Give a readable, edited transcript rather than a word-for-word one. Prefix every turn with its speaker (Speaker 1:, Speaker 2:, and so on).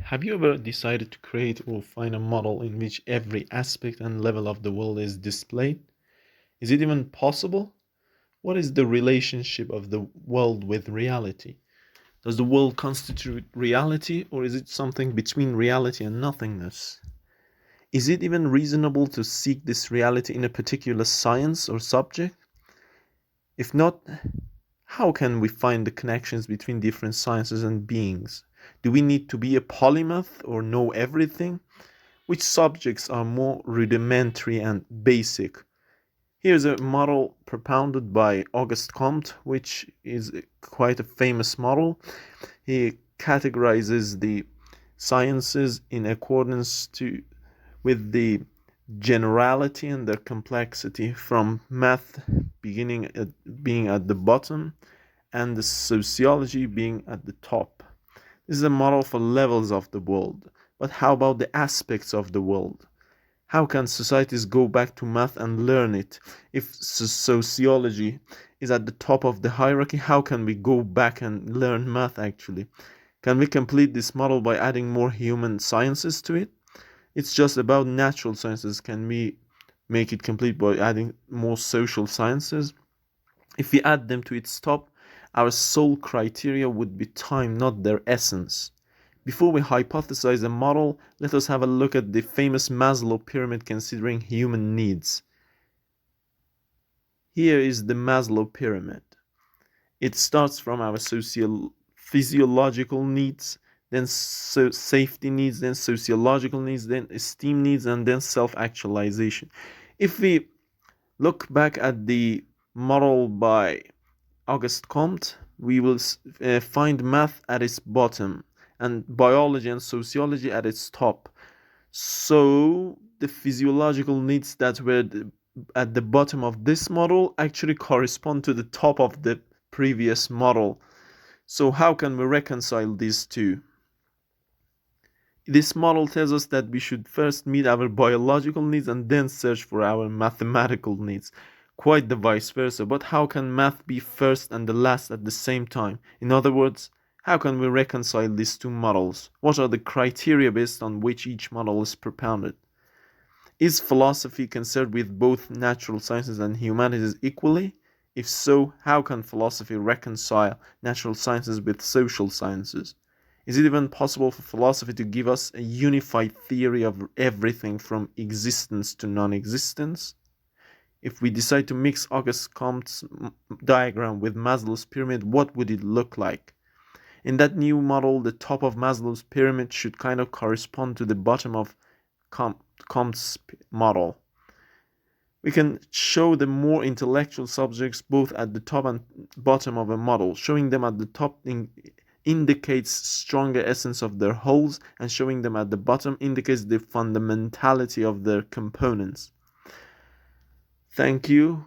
Speaker 1: Have you ever decided to create or find a model in which every aspect and level of the world is displayed? Is it even possible? What is the relationship of the world with reality? Does the world constitute reality, or is it something between reality and nothingness? Is it even reasonable to seek this reality in a particular science or subject? If not, how can we find the connections between different sciences and beings? Do we need to be a polymath or know everything? Which subjects are more rudimentary and basic? Here's a model propounded by Auguste Comte, which is quite a famous model. He categorizes the sciences in accordance with the generality and their complexity, from math being at the bottom and the sociology being at the top. This is a model for levels of the world. But how about the aspects of the world? How can societies go back to math and learn it? If sociology is at the top of the hierarchy, how can we go back and learn math actually? Can we complete this model by adding more human sciences to it? It's just about natural sciences. Can we make it complete by adding more social sciences? If we add them to its top, our sole criteria would be time, not their essence. Before we hypothesize a model, let us have a look at the famous Maslow pyramid considering human needs. Here is the Maslow pyramid. It starts from our physiological needs, then safety needs, then sociological needs, then esteem needs, and then self-actualization. If we look back at the model by Auguste Comte, we will find math at its bottom and biology and sociology at its top. So the physiological needs that were at the bottom of this model actually correspond to the top of the previous model. So how can we reconcile these two? This model tells us that we should first meet our biological needs and then search for our mathematical needs. Quite the vice versa, but how can math be first and the last at the same time? In other words, how can we reconcile these two models? What are the criteria based on which each model is propounded? Is philosophy concerned with both natural sciences and humanities equally? If so, how can philosophy reconcile natural sciences with social sciences? Is it even possible for philosophy to give us a unified theory of everything from existence to non-existence? If we decide to mix Auguste Comte's diagram with Maslow's pyramid, what would it look like? In that new model, the top of Maslow's pyramid should kind of correspond to the bottom of Comte's model. We can show the more intellectual subjects both at the top and bottom of a model. Showing them at the top indicates stronger essence of their wholes, and showing them at the bottom indicates the fundamentality of their components. Thank you.